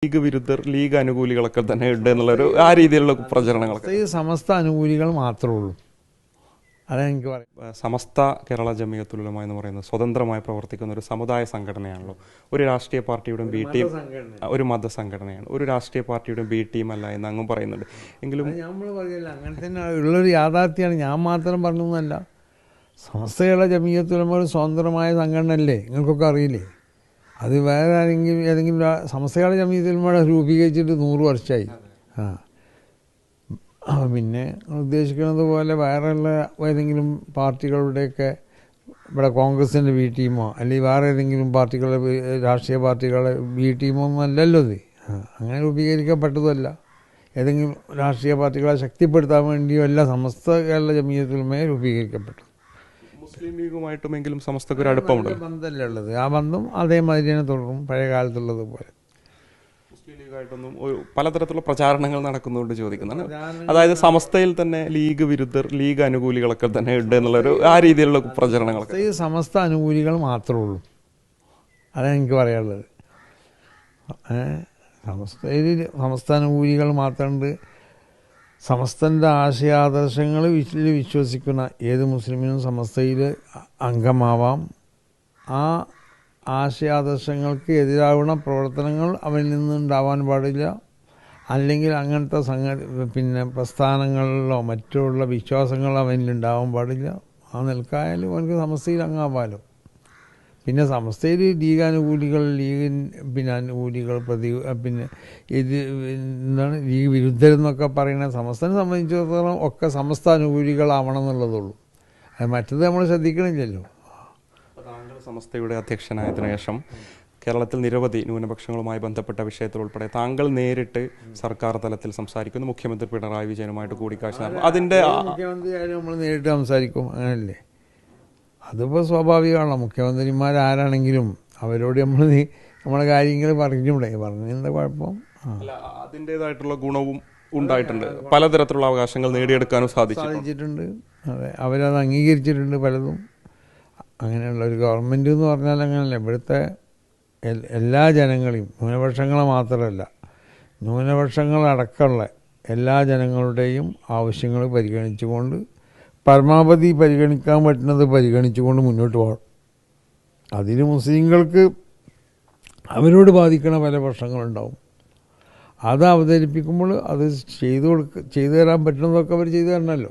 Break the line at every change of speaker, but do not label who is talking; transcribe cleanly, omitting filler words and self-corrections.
League വിരുദ്ധർ league അനുകൂലികളൊക്കെ തന്നെ ഉണ്ട് എന്നുള്ളൊരു ആ രീതിയിലുള്ള പ്രചരണങ്ങളൊക്കെ
ഈ സമസ്ത അനുകൂലികൾ മാത്രമേ ഉള്ളൂ. അതെനിക്ക് പറയാം.
സമസ്ത കേരള ജമിയത്തുൽ ഉലമ എന്ന് പറയുന്നത് സ്വതന്ത്രമായി പ്രവർത്തിക്കുന്ന ഒരു സമുദായ സംഘടനയാണല്ലോ. ഒരു രാഷ്ട്രീയ പാർട്ടിയുടെയും ബി ടീം, ഒരു മതസംഘടനയാണ്. ഒരു രാഷ്ട്രീയ പാർട്ടിയുടെയും ബി ടീം അല്ല എന്ന് അങ്ങും പറയുന്നുണ്ട്. എങ്കിലും
നമ്മൾ പറയില്ല, അങ്ങനെ തന്നെ ഉള്ളൊരു യാഥാർത്ഥ്യമാണ്. ഞാൻ മാത്രം പറഞ്ഞൊന്നുമല്ല. സമസ്ത കേരള ജമിയത്തുൽ ഉലമ ഒരു സ്വതന്ത്രമായ സംഘടനയല്ലേ, നിങ്ങൾക്കൊക്കെ അറിയില്ലേ? അത് വേറെ ആരെങ്കിലും ഏതെങ്കിലും സമസ്ത കേരള ജമിയത്തുൽ ഉലമ രൂപീകരിച്ചിട്ട് 100 വർഷമായി. പിന്നെ ഉദ്ദേശിക്കുന്നത് പോലെ വേറെയുള്ള ഏതെങ്കിലും പാർട്ടികളുടെയൊക്കെ ഇവിടെ കോൺഗ്രസിൻ്റെ ബി ടീമോ അല്ലെങ്കിൽ വേറെ ഏതെങ്കിലും പാർട്ടികളുടെ രാഷ്ട്രീയ പാർട്ടികളുടെ ബി ടീമോ ഒന്നും അല്ലല്ലോ ഇത്. അങ്ങനെ രൂപീകരിക്കപ്പെട്ടതുമല്ല. ഏതെങ്കിലും രാഷ്ട്രീയ പാർട്ടികളെ ശക്തിപ്പെടുത്താൻ വേണ്ടിയോ അല്ല സമസ്ത കേരള ജമിയത്തുൽ ഉലമ രൂപീകരിക്കപ്പെട്ടു.
മുസ്ലിം ലീഗുമായിട്ടുമെങ്കിലും സമസ്തക്ക് ഒരു അടുപ്പമുണ്ട്,
ബന്ധമല്ലേ ഉള്ളത്. ആ ബന്ധം അതേമാതിരി തന്നെ തുടരും, പഴയ കാലത്തുള്ളത് പോലെ.
മുസ്ലിം ലീഗായിട്ടൊന്നും പലതരത്തിലുള്ള പ്രചാരണങ്ങൾ നടക്കുന്നുണ്ട് ചോദിക്കുന്നതാണ്. അതായത് സമസ്തയിൽ തന്നെ ലീഗ് വിരുദ്ധർ ലീഗ് അനുകൂലികളൊക്കെ തന്നെ ഉണ്ട് എന്നുള്ളൊരു ആ രീതിയിലുള്ള പ്രചരണങ്ങളൊക്കെ.
ഈ സമസ്ത അനുകൂലികൾ മാത്രമേ ഉള്ളൂ. അതെനിക്ക് പറയാനുള്ളത്. സമസ്ത അനുകൂലികൾ മാത്രമുണ്ട്. സമസ്തൻ്റെ ആശയാദർശങ്ങൾ വിശ്വസിക്കുന്ന ഏത് മുസ്ലിമിനും സമസ്തയിൽ അംഗമാവാം. ആ ആശയാദർശങ്ങൾക്ക് എതിരാവുന്ന പ്രവർത്തനങ്ങൾ അവനിൽ നിന്നുണ്ടാവാൻ പാടില്ല. അല്ലെങ്കിൽ അങ്ങനത്തെ പ്രസ്ഥാനങ്ങളിലോ മറ്റുള്ള വിശ്വാസങ്ങളോ അവനിലുണ്ടാവാൻ പാടില്ല. ആ നിൽക്കായാലും അവർക്ക് സമസ്തയിൽ അംഗമാവാലോ. പിന്നെ സമസ്തയിൽ ലീഗ് അനുകൂലികൾ, അനുകൂലികൾ ഇത് എന്താണ് ലീഗ് വിരുദ്ധരെന്നൊക്കെ പറയുന്നത് സമസ്തനെ സംബന്ധിച്ചിടത്തോളം ഒക്കെ സമസ്ത അനുകൂലികളാവണം എന്നുള്ളതുള്ളൂ. അത് മറ്റത് നമ്മൾ ശ്രദ്ധിക്കണില്ലല്ലോ.
താങ്കൾ സമസ്തയുടെ അധ്യക്ഷനായതിനു ശേഷം കേരളത്തിൽ നിരവധി ന്യൂനപക്ഷങ്ങളുമായി ബന്ധപ്പെട്ട വിഷയത്തിൽ ഉൾപ്പെടെ താങ്കൾ നേരിട്ട് സർക്കാർ തലത്തിൽ സംസാരിക്കുന്നു. മുഖ്യമന്ത്രി പിണറായി വിജയനുമായിട്ട് കൂടിക്കാഴ്ച നടത്തും. അതിൻ്റെ
മുഖ്യമന്ത്രി നമ്മൾ നേരിട്ട് സംസാരിക്കും, അങ്ങനല്ലേ? അതിപ്പോൾ സ്വാഭാവികമാണല്ലോ. മുഖ്യമന്ത്രിമാരാരാണെങ്കിലും അവരോട് നമ്മളെ കാര്യങ്ങൾ പറഞ്ഞൂടെ? എന്താ കുഴപ്പം?
അതിൻ്റെതായിട്ടുള്ള ഗുണവും ഉണ്ടായിട്ടുണ്ട്. പലതരത്തിലുള്ള അവകാശങ്ങൾ നേടിയെടുക്കാനും സാധിച്ചിട്ടുണ്ട്.
അതെ, അവരത് അംഗീകരിച്ചിട്ടുണ്ട് പലതും. അങ്ങനെയുള്ള ഒരു ഗവൺമെൻറ് എന്ന് പറഞ്ഞാൽ അങ്ങനെയല്ല. ഇവിടുത്തെ എല്ലാ ജനങ്ങളെയും, ന്യൂനപക്ഷങ്ങളെ മാത്രമല്ല, ന്യൂനപക്ഷങ്ങളടക്കമുള്ള എല്ലാ ജനങ്ങളുടെയും ആവശ്യങ്ങൾ പരിഗണിച്ചുകൊണ്ട് പരമാവധി പരിഗണിക്കാൻ പറ്റുന്നത് പരിഗണിച്ചുകൊണ്ട് മുന്നോട്ട് പോകണം. അതിന് മുസ്ലിങ്ങൾക്ക് അവരോട് ബാധിക്കുന്ന പല പ്രശ്നങ്ങളുണ്ടാവും. അത് അവതരിപ്പിക്കുമ്പോൾ അത് ചെയ്തു തരാൻ പറ്റുന്നതൊക്കെ അവർ ചെയ്തു തരണമല്ലോ.